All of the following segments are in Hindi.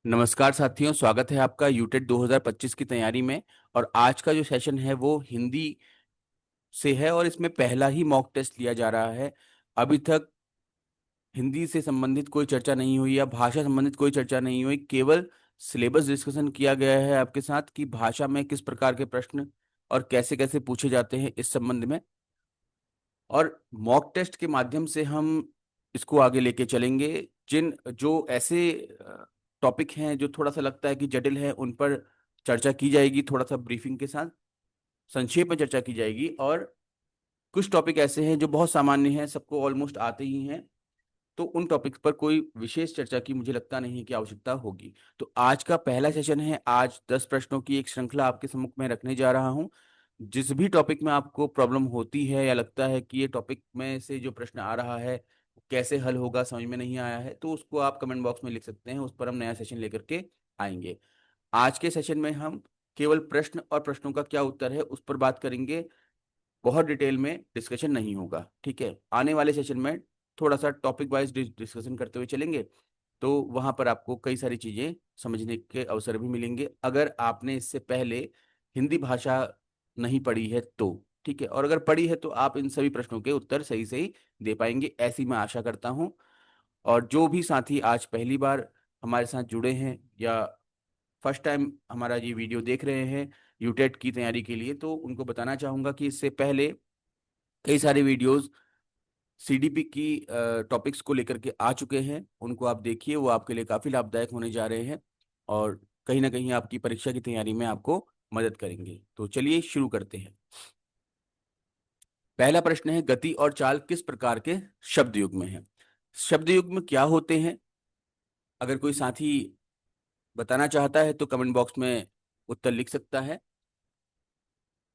नमस्कार साथियों, स्वागत है आपका यूटेट 2025 की तैयारी में। और आज का जो सेशन है वो हिंदी से है और इसमें पहला ही मॉक टेस्ट लिया जा रहा है। अभी तक हिंदी से संबंधित कोई चर्चा नहीं हुई या भाषा संबंधित कोई चर्चा नहीं हुई, केवल सिलेबस डिस्कशन किया गया है आपके साथ कि भाषा में किस प्रकार के प्रश्न और कैसे कैसे पूछे जाते हैं इस संबंध में। और मॉक टेस्ट के माध्यम से हम इसको आगे लेके चलेंगे। जिन जो ऐसे टॉपिक हैं जो थोड़ा सा लगता है कि जटिल है, उन पर चर्चा की जाएगी, थोड़ा सा ब्रीफिंग के साथ संक्षेप में चर्चा की जाएगी। और कुछ टॉपिक ऐसे हैं जो बहुत सामान्य हैं, सबको ऑलमोस्ट आते ही हैं, तो उन टॉपिक्स पर कोई विशेष चर्चा की मुझे लगता नहीं कि आवश्यकता होगी। तो आज का पहला सेशन है। आज 10 प्रश्नों की एक श्रृंखला आपके सम्मुख में रखने जा रहा हूं। जिस भी टॉपिक में आपको प्रॉब्लम होती है या लगता है कि ये टॉपिक में से जो प्रश्न आ रहा है कैसे हल होगा, समझ में नहीं आया है, तो उसको आप कमेंट बॉक्स में लिख सकते हैं। उस पर हम नया सेशन लेकर के आएंगे। आज के सेशन में हम केवल प्रश्न और प्रश्नों का क्या उत्तर है उस पर बात करेंगे। बहुत डिटेल में डिस्कशन नहीं होगा, ठीक है। आने वाले सेशन में थोड़ा सा टॉपिक वाइज डिस्कशन करते हुए चलेंगे, तो वहां पर आपको कई सारी चीजें समझने के अवसर भी मिलेंगे अगर आपने इससे पहले हिंदी भाषा नहीं पढ़ी है तो, ठीक है। और अगर पढ़ी है तो आप इन सभी प्रश्नों के उत्तर सही सही दे पाएंगे, ऐसी मैं आशा करता हूं। और जो भी साथी आज पहली बार हमारे साथ जुड़े हैं या फर्स्ट टाइम हमारा ये वीडियो देख रहे हैं यूटेट की तैयारी के लिए, तो उनको बताना चाहूंगा कि इससे पहले कई सारे वीडियोस सीडीपी की टॉपिक्स को लेकर के आ चुके हैं। उनको आप देखिए, वो आपके लिए काफ़ी लाभदायक होने जा रहे हैं और कहीं ना कहीं आपकी परीक्षा की तैयारी में आपको मदद करेंगे। तो चलिए शुरू करते हैं। पहला प्रश्न है, गति और चाल किस प्रकार के शब्द युग्म हैं? शब्द युग्म क्या होते हैं? अगर कोई साथी बताना चाहता है तो कमेंट बॉक्स में उत्तर लिख सकता है।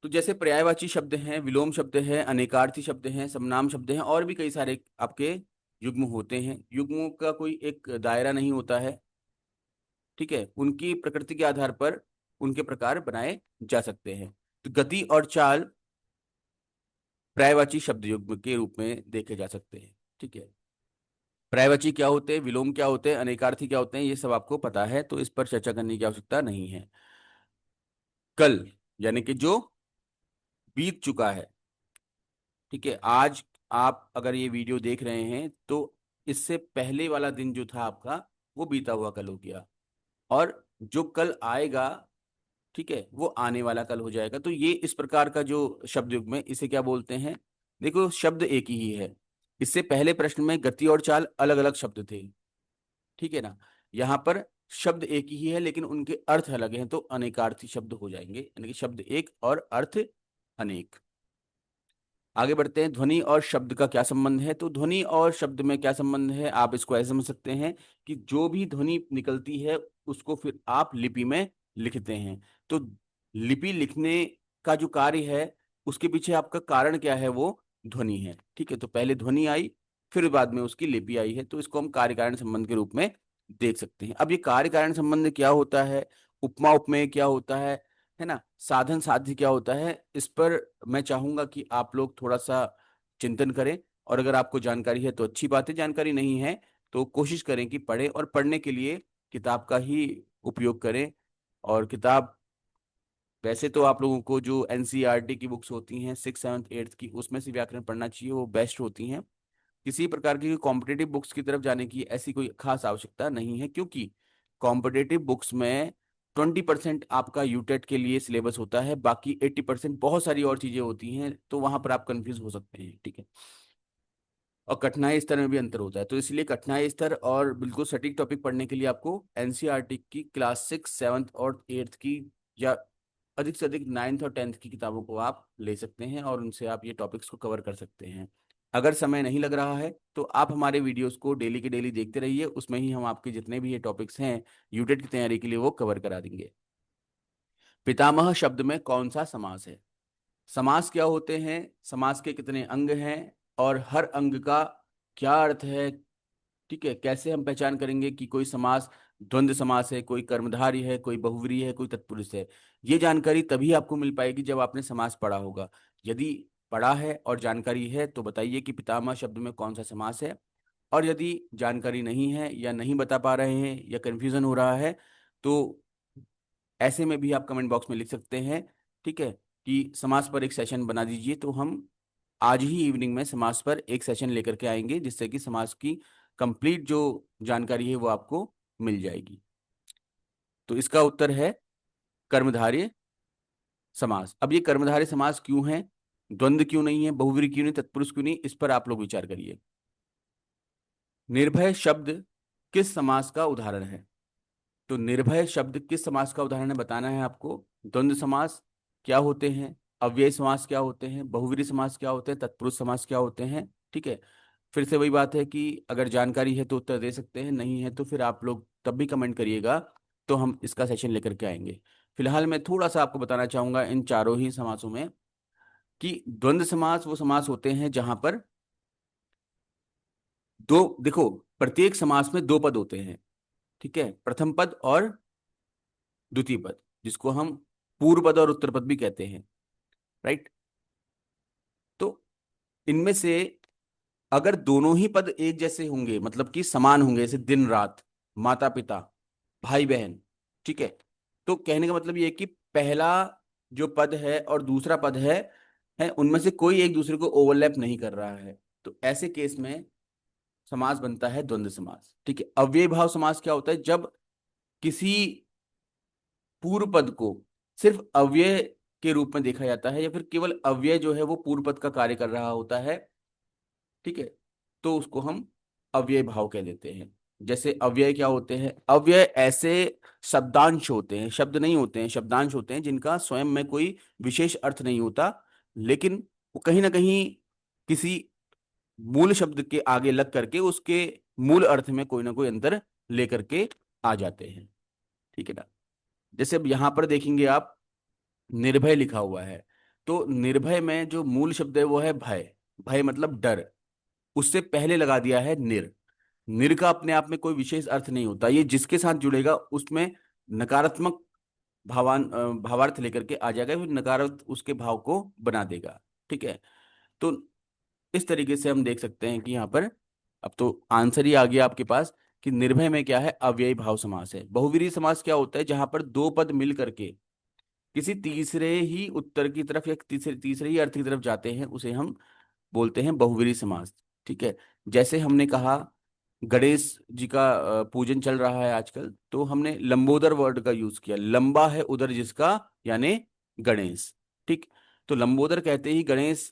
तो जैसे पर्यायवाची शब्द हैं, विलोम शब्द है, अनेकार्थी शब्द हैं, समनाम शब्द हैं, और भी कई सारे आपके युग्म होते हैं। युग्मों का कोई एक दायरा नहीं होता है, ठीक है। उनकी प्रकृति के आधार पर उनके प्रकार बनाए जा सकते हैं। तो गति और चाल पर्यायवाची शब्द युग्म के रूप में देखे जा सकते हैं, ठीक है। पर्यायवाची क्या होते हैं, विलोम क्या होते हैं, अनेकार्थी क्या होते हैं, ये सब आपको पता है, तो इस पर चर्चा करने की आवश्यकता नहीं है। कल यानी कि जो बीत चुका है, ठीक है। आज आप अगर ये वीडियो देख रहे हैं तो इससे पहले वाला दिन जो था आपका, वो बीता हुआ कल हो गया। और जो कल आएगा, ठीक है, वो आने वाला कल हो जाएगा। तो ये इस प्रकार का जो शब्द युग्म है, इसे क्या बोलते हैं? देखो, शब्द एक ही है। इससे पहले प्रश्न में गति और चाल अलग अलग शब्द थे, ठीक है ना। यहाँ पर शब्द एक ही है लेकिन उनके अर्थ अलग हैं, तो अनेकार्थी शब्द हो जाएंगे, यानी कि शब्द एक और अर्थ अनेक। आगे बढ़ते हैं। ध्वनि और शब्द का क्या संबंध है? तो ध्वनि और शब्द में क्या संबंध है, आप इसको ऐसे समझ सकते हैं कि जो भी ध्वनि निकलती है उसको फिर आप लिपि में लिखते हैं। तो लिपि लिखने का जो कार्य है, उसके पीछे आपका कारण क्या है? वो ध्वनि है, ठीक है। तो पहले ध्वनि आई, फिर बाद में उसकी लिपि आई है, तो इसको हम कार्य कारण संबंध के रूप में देख सकते हैं। अब ये कार्य कारण संबंध क्या होता है, उपमा उपमेय क्या होता है ना, साधन साध्य क्या होता है, इस पर मैं चाहूंगा कि आप लोग थोड़ा सा चिंतन करें। और अगर आपको जानकारी है तो अच्छी बात है, जानकारी नहीं है तो कोशिश करें कि पढ़ें, और पढ़ने के लिए किताब का ही उपयोग करें। और किताब वैसे तो आप लोगों को जो एनसीईआरटी की बुक्स होती हैं 6th 7th 8th की, उसमें से व्याकरण पढ़ना चाहिए, वो बेस्ट होती हैं। किसी प्रकार की कॉम्पिटेटिव बुक्स की तरफ जाने की ऐसी कोई खास आवश्यकता नहीं है, क्योंकि कॉम्पिटेटिव बुक्स में 20% आपका यूटेट के लिए सिलेबस होता है, बाकी 80% बहुत सारी और चीजें होती हैं, तो वहां पर आप कंफ्यूज हो सकते हैं, ठीक है। और कठिनाई स्तर में भी अंतर होता है, तो इसलिए कठिनाई स्तर और बिल्कुल सटीक टॉपिक पढ़ने के लिए आपको एनसीईआरटी की क्लास 6th 7th और 8th की, या अधिक से अधिक 9th और 10th की किताबों को आप ले सकते हैं और उनसे आप ये टॉपिक्स को कवर कर सकते हैं। अगर समय नहीं लग रहा है तो आप हमारे वीडियोस को डेली के डेली देखते रहिए, उसमें ही हम आपके जितने भी ये टॉपिक्स हैं यूटेट की तैयारी के लिए वो कवर करा देंगे। पितामह शब्द में कौन सा समास है? समास क्या होते हैं, समास के कितने अंग हैं, और हर अंग का क्या अर्थ है, ठीक है। कैसे हम पहचान करेंगे कि कोई समास द्वंद्व समास है, कोई कर्मधारय है, कोई बहुव्रीहि है, कोई तत्पुरुष है? ये जानकारी तभी आपको मिल पाएगी जब आपने समास पढ़ा होगा। यदि पढ़ा है और जानकारी है तो बताइए कि पितामह शब्द में कौन सा समास है। और यदि जानकारी नहीं है या नहीं बता पा रहे हैं या कंफ्यूजन हो रहा है तो ऐसे में भी आप कमेंट बॉक्स में लिख सकते हैं, ठीक है, कि समाज पर एक सेशन बना दीजिए। तो हम आज ही इवनिंग में समाज पर एक सेशन लेकर के आएंगे, जिससे कि समाज की कंप्लीट जो जानकारी है वो आपको मिल जाएगी। तो इसका उत्तर है कर्मधारय समास। अब ये कर्मधारय समास क्यों है, द्वंद्व क्यों नहीं है, बहुव्रीहि क्यों नहीं, तत्पुरुष क्यों नहीं, इस पर आप लोग विचार करिए। निर्भय शब्द किस समास का उदाहरण है? तो निर्भय शब्द किस समास का उदाहरण है बताना है आपको। द्वंद्व समास क्या होते हैं, अव्यय समास क्या होते हैं, बहुव्रीहि समास क्या होते हैं, तत्पुरुष समास क्या होते हैं, ठीक है। फिर से वही बात है कि अगर जानकारी है तो उत्तर दे सकते हैं, नहीं है तो फिर आप लोग तब भी कमेंट करिएगा, तो हम इसका सेशन लेकर के आएंगे। फिलहाल मैं थोड़ा सा आपको बताना चाहूंगा इन चारों ही समासों में कि द्वंद्व समास वो समास होते हैं जहां पर दो, देखो, प्रत्येक समास में दो पद होते हैं, ठीक है, प्रथम पद और द्वितीय पद, जिसको हम पूर्व पद और उत्तर पद भी कहते हैं, राइट। तो इनमें से अगर दोनों ही पद एक जैसे होंगे, मतलब कि समान होंगे, जैसे दिन रात, माता पिता, भाई बहन, ठीक है, तो कहने का मतलब ये है कि पहला जो पद है और दूसरा पद है उनमें से कोई एक दूसरे को ओवरलैप नहीं कर रहा है, तो ऐसे केस में समास बनता है द्वंद्व समास, ठीक है। अव्ययी भाव समास क्या होता है, जब किसी पूर्व पद को सिर्फ अव्यय के रूप में देखा जाता है, या फिर केवल अव्यय जो है वो पूर्व पद का कार्य कर रहा होता है, ठीक है, तो उसको हम अव्यय भाव कह देते हैं। जैसे अव्यय क्या होते हैं, अव्यय ऐसे शब्दांश होते हैं, शब्द नहीं होते हैं, शब्दांश होते हैं जिनका स्वयं में कोई विशेष अर्थ नहीं होता, लेकिन वो कहीं ना कहीं किसी मूल शब्द के आगे लग करके उसके मूल अर्थ में कोई ना कोई अंतर लेकर के आ जाते हैं, ठीक है ना। जैसे अब यहां पर देखेंगे आप, निर्भय लिखा हुआ है, तो निर्भय में जो मूल शब्द है वो है भय। भय मतलब डर, उससे पहले लगा दिया है निर। निर का अपने आप में कोई विशेष अर्थ नहीं होता, ये जिसके साथ जुड़ेगा उसमें नकारात्मक भावार्थ लेकर के आ जाएगा, फिर नकारात्मक उसके भाव को बना देगा, ठीक है। तो इस तरीके से हम देख सकते हैं कि यहाँ पर अब तो आंसर ही आ गया आपके पास कि निर्भय में क्या है, अव्ययी भाव समास है। बहुव्रीहि समास क्या होता है, जहां पर दो पद मिल करके किसी तीसरे ही उत्तर की तरफ या तीसरे तीसरे ही अर्थ की तरफ जाते हैं, उसे हम बोलते हैं बहुव्रीहि समास, ठीक है। जैसे हमने कहा गणेश जी का पूजन चल रहा है आजकल, तो हमने लंबोदर वर्ड का यूज किया, लंबा है उदर जिसका, यानी गणेश, ठीक। तो लंबोदर कहते ही गणेश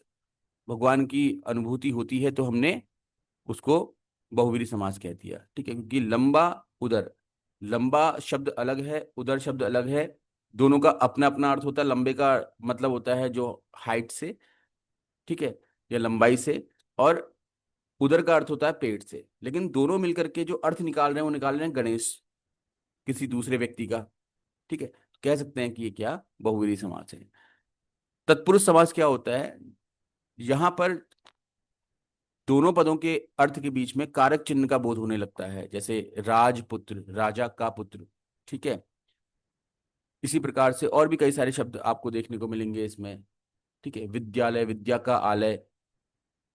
भगवान की अनुभूति होती है, तो हमने उसको बहुव्रीहि समास कह दिया, ठीक है, क्योंकि लंबा उदर, लंबा शब्द अलग है, उदर शब्द अलग है, दोनों का अपना अपना अर्थ होता है। लंबे का मतलब होता है जो हाइट से, ठीक है, या लंबाई से, और उदर का अर्थ होता है पेट से, लेकिन दोनों मिलकर के जो अर्थ निकाल रहे हैं वो निकाल रहे हैं गणेश किसी दूसरे व्यक्ति का, ठीक है। कह सकते हैं कि ये क्या, बहुव्रीहि समास है। तत्पुरुष समास क्या होता है, यहां पर दोनों पदों के अर्थ के बीच में कारक चिन्ह का बोध होने लगता है, जैसे राजपुत्र, राजा का पुत्र, ठीक है। इसी प्रकार से और भी कई सारे शब्द आपको देखने को मिलेंगे इसमें, ठीक है, विद्यालय, विद्या का आलय।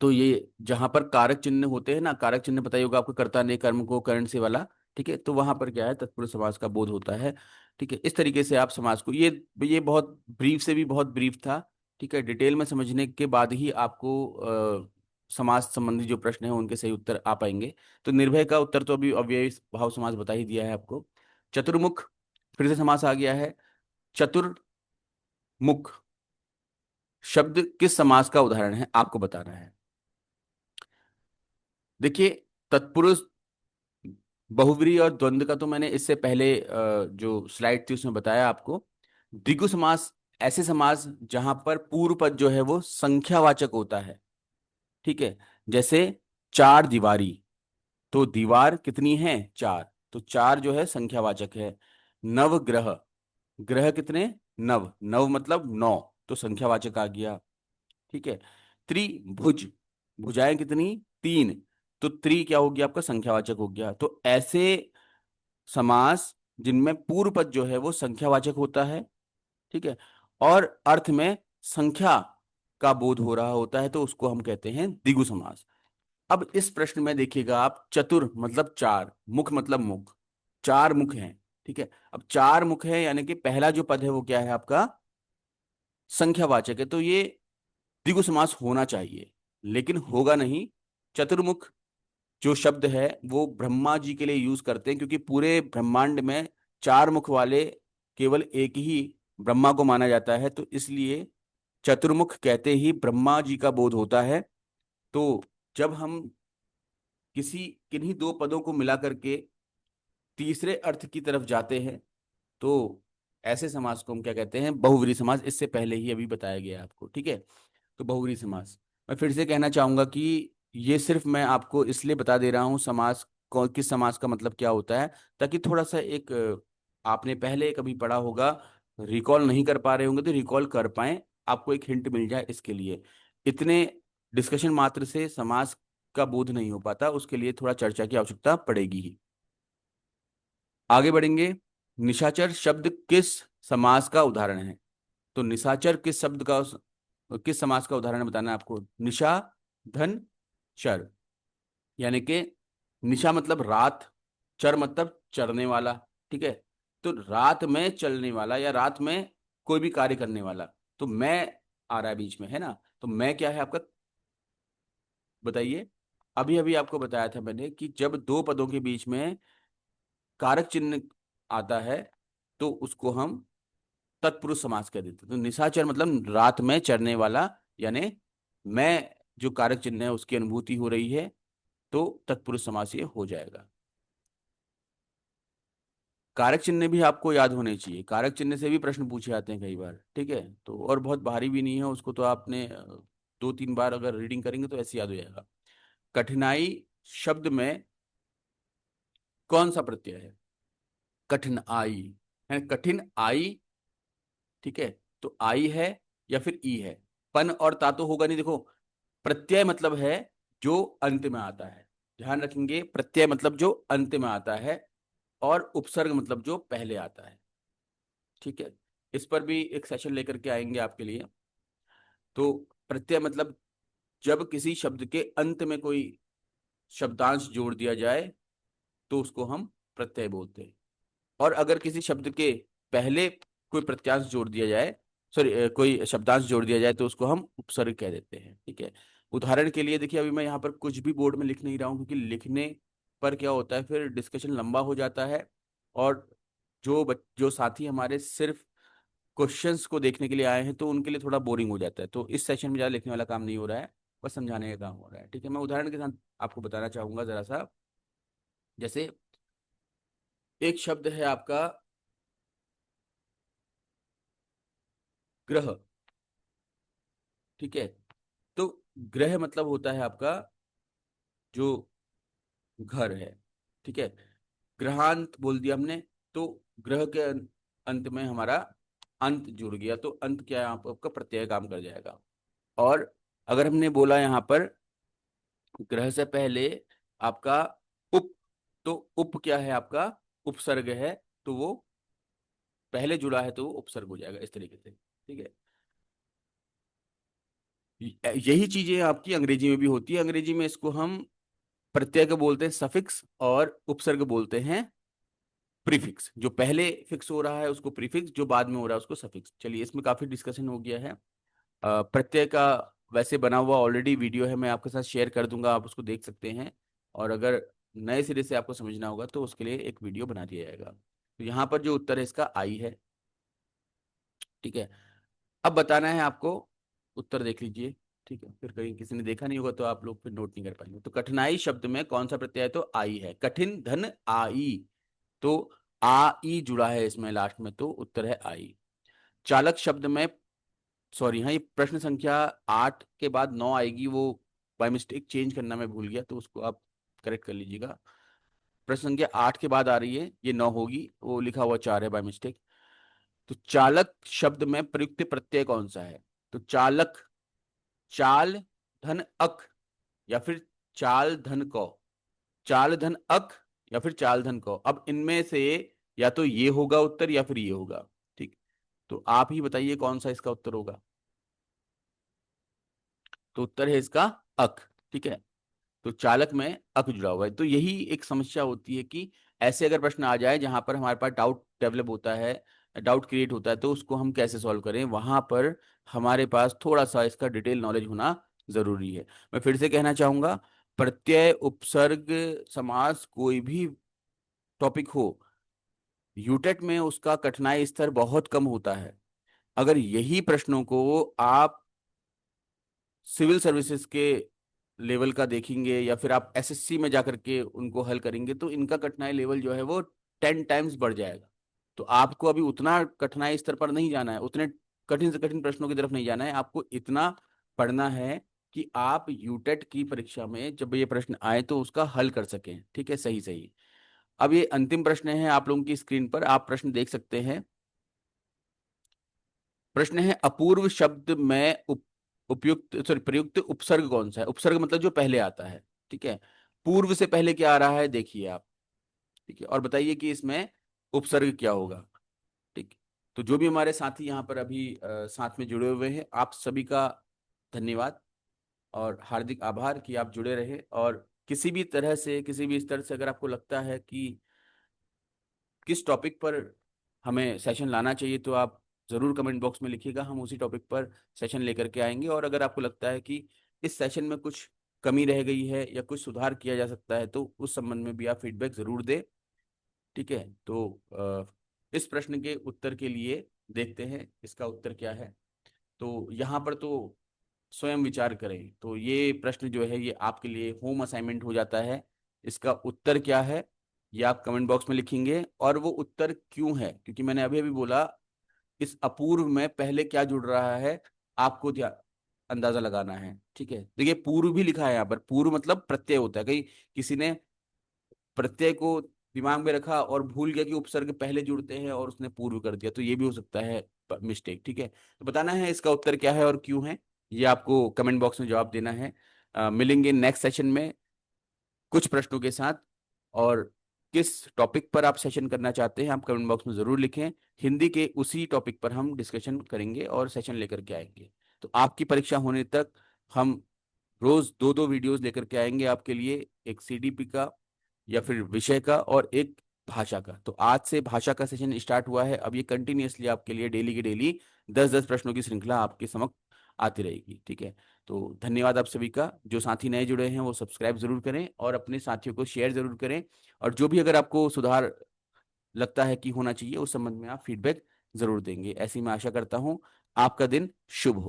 तो ये जहां पर कारक चिन्ह होते हैं ना, कारक चिन्ह पता ही होगा आपको, कर्ता ने कर्म को करण से वाला, ठीक है, तो वहां पर क्या है, तत्पुरुष समास का बोध होता है, ठीक है। इस तरीके से आप समास को, ये बहुत ब्रीफ से भी बहुत ब्रीफ था, ठीक है। डिटेल में समझने के बाद ही आपको समाज संबंधी जो प्रश्न है उनके सही उत्तर आ पाएंगे। तो निर्भय का उत्तर तो अभी अव्ययी भाव समास बता ही दिया है आपको। चतुर्मुख, फिर से समास आ गया है। चतुर्मुख शब्द किस समास का उदाहरण है आपको बताना है। देखिए, तत्पुरुष, बहुव्रीहि और द्वंद्व का तो मैंने इससे पहले जो स्लाइड थी उसमें बताया आपको। द्विगु समास ऐसे समास जहां पर पूर्व पद जो है वो संख्यावाचक होता है, ठीक है। जैसे चार दीवारी, तो दीवार कितनी है, चार, तो चार जो है संख्यावाचक है। नवग्रह, ग्रह कितने, नव, नव मतलब नौ, तो संख्यावाचक आ गया, ठीक है। त्रिभुज, भुजाएं कितनी, तीन, तो त्रि क्या हो गया आपका, संख्यावाचक हो गया। तो ऐसे समास जिनमें पूर्व पद जो है वो संख्यावाचक होता है, ठीक है, और अर्थ में संख्या का बोध हो रहा होता है, तो उसको हम कहते हैं द्विगु समास। अब इस प्रश्न में देखिएगा आप, चतुर मतलब चार, मुख मतलब मुख, चार मुख हैं। ठीक है, अब चार मुख है यानी कि पहला जो पद है वो क्या है आपका, संख्यावाचक है, तो ये द्विगु समास होना चाहिए, लेकिन होगा नहीं। चतुर्मुख जो शब्द है वो ब्रह्मा जी के लिए यूज करते हैं, क्योंकि पूरे ब्रह्मांड में चार मुख वाले केवल एक ही ब्रह्मा को माना जाता है, तो इसलिए चतुर्मुख कहते ही ब्रह्मा जी का बोध होता है। तो जब हम किसी किन्हीं दो पदों को मिला करके तीसरे अर्थ की तरफ जाते हैं, तो ऐसे समास को हम क्या कहते हैं, बहुव्रीहि समास। इससे पहले ही अभी बताया गया है आपको, ठीक है। तो बहुव्रीहि समास, मैं फिर से कहना चाहूंगा कि ये सिर्फ मैं आपको इसलिए बता दे रहा हूँ समास कौन किस समास का मतलब क्या होता है, ताकि थोड़ा सा एक आपने पहले कभी पढ़ा होगा, रिकॉल नहीं कर पा रहे होंगे तो रिकॉल कर पाए, आपको एक हिंट मिल जाए इसके लिए। इतने डिस्कशन मात्र से समास का बोध नहीं हो पाता, उसके लिए थोड़ा चर्चा की आवश्यकता पड़ेगी ही। आगे बढ़ेंगे। निशाचर शब्द किस समास का उदाहरण है? तो निशाचर किस शब्द का, किस समास का उदाहरण बताना है आपको। निशा धन चर, यानी कि निशा मतलब रात, चर मतलब चरने वाला। ठीक है, तो रात में चलने वाला या रात में कोई भी कार्य करने वाला, तो मैं आ रहा है बीच में, है ना। तो मैं क्या है आपका, बताइए। अभी अभी आपको बताया था मैंने कि जब दो पदों के बीच में कारक चिन्ह आता है तो उसको हम तत्पुरुष समास कह देते हैं। तो निशाचर मतलब रात में चरने वाला, यानी मैं जो कारक चिन्ह है उसकी अनुभूति हो रही है, तो तत्पुरुष समास ये हो जाएगा। कारक चिन्ह भी आपको याद होने चाहिए, कारक चिन्ह से भी प्रश्न पूछे जाते हैं कई बार, ठीक है। तो और बहुत भारी भी नहीं है, उसको तो आपने दो तीन बार अगर रीडिंग करेंगे तो ऐसे याद हो जाएगा। कठिनाई शब्द में कौन सा प्रत्यय है? कठिन आई है, कठिन आई, ठीक है। तो आई है या फिर ई है, पन और ता तो होगा नहीं। देखो, प्रत्यय मतलब है जो अंत में आता है, ध्यान रखेंगे, प्रत्यय मतलब जो अंत में आता है, और उपसर्ग मतलब जो पहले आता है, ठीक है। इस पर भी एक सेशन लेकर के आएंगे आपके लिए। तो प्रत्यय मतलब जब किसी शब्द के अंत में कोई शब्दांश जोड़ दिया जाए तो उसको हम प्रत्यय बोलते हैं, और अगर किसी शब्द के पहले कोई प्रत्यांश जोड़ दिया जाए, सॉरी कोई शब्दांश जोड़ दिया जाए, तो उसको हम उपसर्ग कह देते हैं, ठीक है। उदाहरण के लिए देखिए, अभी मैं यहाँ पर कुछ भी बोर्ड में लिख नहीं रहा हूँ, क्योंकि लिखने पर क्या होता है फिर डिस्कशन लंबा हो जाता है, और जो साथी हमारे सिर्फ क्वेश्चंस को देखने के लिए आए हैं तो उनके लिए थोड़ा बोरिंग हो जाता है। तो इस सेशन में ज़्यादा लिखने वाला काम नहीं हो रहा है, बस समझाने का काम हो रहा है, ठीक है। मैं उदाहरण के साथ आपको बताना चाहूंगा जरा सा। जैसे एक शब्द है आपका ग्रह, ठीक है। तो ग्रह मतलब होता है आपका जो घर है, ठीक है। ग्रहांत बोल दिया हमने, तो ग्रह के अंत में हमारा अंत जुड़ गया, तो अंत क्या है आपका प्रत्यय काम कर जाएगा। और अगर हमने बोला यहाँ पर ग्रह से पहले आपका उप, तो उप क्या है आपका, उपसर्ग है, तो वो पहले जुड़ा है तो वो उपसर्ग हो जाएगा, इस तरीके से, ठीक है। यही चीजें आपकी अंग्रेजी में भी होती है। अंग्रेजी में इसको हम प्रत्यय को बोलते हैं सफिक्स, और उपसर्ग बोलते हैं प्रीफिक्स। जो पहले फिक्स हो रहा है उसको प्रीफिक्स, जो बाद में हो रहा है उसको सफिक्स। चलिए, इसमें काफी डिस्कशन हो गया है। प्रत्यय का वैसे बना हुआ ऑलरेडी वीडियो है, मैं आपके साथ शेयर कर दूंगा, आप उसको देख सकते हैं। और अगर नए सिरे से आपको समझना होगा तो उसके लिए एक वीडियो बना दिया जाएगा। तो यहाँ पर जो उत्तर है इसका आई है, ठीक है। अब बताना है आपको, उत्तर देख लीजिए, ठीक है। फिर कहीं किसी ने देखा नहीं होगा तो आप लोग फिर नोट नहीं कर पाएंगे। तो कठिनाई शब्द में कौन सा प्रत्यय है? तो आई है। कठिन धन आई, तो आ ई जुड़ा है इसमें लास्ट में, तो उत्तर है आई। चालक शब्द में, सॉरी हाँ, ये प्रश्न संख्या 8 के बाद 9 आएगी, वो बाय मिस्टेक चेंज करना मैं भूल गया, तो उसको आप करेक्ट कर लीजिएगा। प्रश्न संख्या 8 के बाद आ रही है, ये 9 होगी, वो लिखा हुआ 4 है बाय मिस्टेक। तो चालक शब्द में प्रयुक्त प्रत्यय कौन सा है? तो चालक, चाल धन अक, या फिर चाल धन कौ, चाल धन अक, या फिर चाल धन कौ। अब इनमें से या तो ये होगा उत्तर या फिर ये होगा, ठीक। तो आप ही बताइए कौन सा इसका उत्तर होगा। तो उत्तर है इसका अक, ठीक है। तो चालक में अक जुड़ा हुआ है। तो यही एक समस्या होती है कि ऐसे अगर प्रश्न आ जाए जहां पर हमारे पास डाउट डेवलप होता है, डाउट क्रिएट होता है, तो उसको हम कैसे सॉल्व करें, वहां पर हमारे पास थोड़ा सा इसका डिटेल नॉलेज होना जरूरी है। मैं फिर से कहना चाहूंगा, प्रत्यय, उपसर्ग, समास, कोई भी टॉपिक हो, यूटेट में उसका कठिनाई स्तर बहुत कम होता है। अगर यही प्रश्नों को आप सिविल सर्विसेज के लेवल का देखेंगे या फिर आप एसएससी में जाकर के उनको हल करेंगे, तो इनका कठिनाई लेवल जो है वो 10 टाइम्स बढ़ जाएगा। तो आपको अभी उतना कठिनाई स्तर पर नहीं जाना है, उतने कठिन से कठिन प्रश्नों की तरफ नहीं जाना है, आपको इतना पढ़ना है कि आप यूटेट की परीक्षा में जब ये प्रश्न आए तो उसका हल कर सकें। ठीक है, सही सही। अब ये अंतिम प्रश्न है आप लोगों की स्क्रीन पर, आप प्रश्न देख सकते हैं। प्रश्न है, अपूर्व शब्द में उपयुक्त सॉरी प्रयुक्त उपसर्ग कौन सा है। उपसर्ग मतलब जो पहले आता है। ठीक है, पूर्व से पहले क्या आ रहा है देखिए आप। ठीक है, और बताइए कि इसमें उपसर्ग क्या होगा। ठीक है, तो जो भी हमारे साथी यहाँ पर अभी साथ में जुड़े हुए हैं, आप सभी का धन्यवाद और हार्दिक आभार कि आप जुड़े रहे। और किसी भी तरह से, किसी भी स्तर से अगर आपको लगता है कि किस टॉपिक पर हमें सेशन लाना चाहिए, तो आप ज़रूर कमेंट बॉक्स में लिखिएगा, हम उसी टॉपिक पर सेशन लेकर के आएंगे। और अगर आपको लगता है कि इस सेशन में कुछ कमी रह गई है या कुछ सुधार किया जा सकता है, तो उस संबंध में भी आप फीडबैक ज़रूर दें। ठीक है, तो इस प्रश्न के उत्तर के लिए देखते हैं इसका उत्तर क्या है। तो यहाँ पर तो स्वयं विचार करें, तो ये प्रश्न जो है ये आपके लिए होम असाइनमेंट हो जाता है। इसका उत्तर क्या है ये आप कमेंट बॉक्स में लिखेंगे, और वो उत्तर क्यों है, क्योंकि मैंने अभी अभी बोला इस अपूर्व में पहले क्या जुड़ रहा है, आपको अंदाजा लगाना है। ठीक है, देखिए पूर्व भी लिखा है यहाँ पर, पूर्व मतलब प्रत्यय होता है। कहीं किसी ने प्रत्यय को दिमाग में रखा और भूल गया कि उपसर्ग पहले जुड़ते हैं और उसने पूर्व कर दिया, तो ये भी हो सकता है मिस्टेक। ठीक है, तो बताना है इसका उत्तर क्या है और क्यों है, ये आपको कमेंट बॉक्स में जवाब देना है। मिलेंगे नेक्स्ट सेशन में कुछ प्रश्नों के साथ। और किस टॉपिक पर आप सेशन करना चाहते हैं आप कमेंट बॉक्स में ज़रूर लिखें। हिंदी के उसी टॉपिक पर हम डिस्कशन करेंगे और सेशन लेकर के आएंगे। तो आपकी परीक्षा होने तक हम रोज दो दो वीडियोस लेकर के आएंगे आपके लिए, एक सीडीपी का या फिर विषय का और एक भाषा का। तो आज से भाषा का सेशन स्टार्ट हुआ है, अब ये कंटिन्यूअसली आपके लिए डेली की डेली 10-10 प्रश्नों की श्रृंखला आपके समक्ष आती रहेगी। ठीक है, तो धन्यवाद आप सभी का। जो साथी नए जुड़े हैं वो सब्सक्राइब जरूर करें और अपने साथियों को शेयर जरूर करें। और जो भी अगर आपको सुधार लगता है कि होना चाहिए, उस संबंध में आप फीडबैक जरूर देंगे, ऐसी मैं आशा करता हूँ। आपका दिन शुभ हो।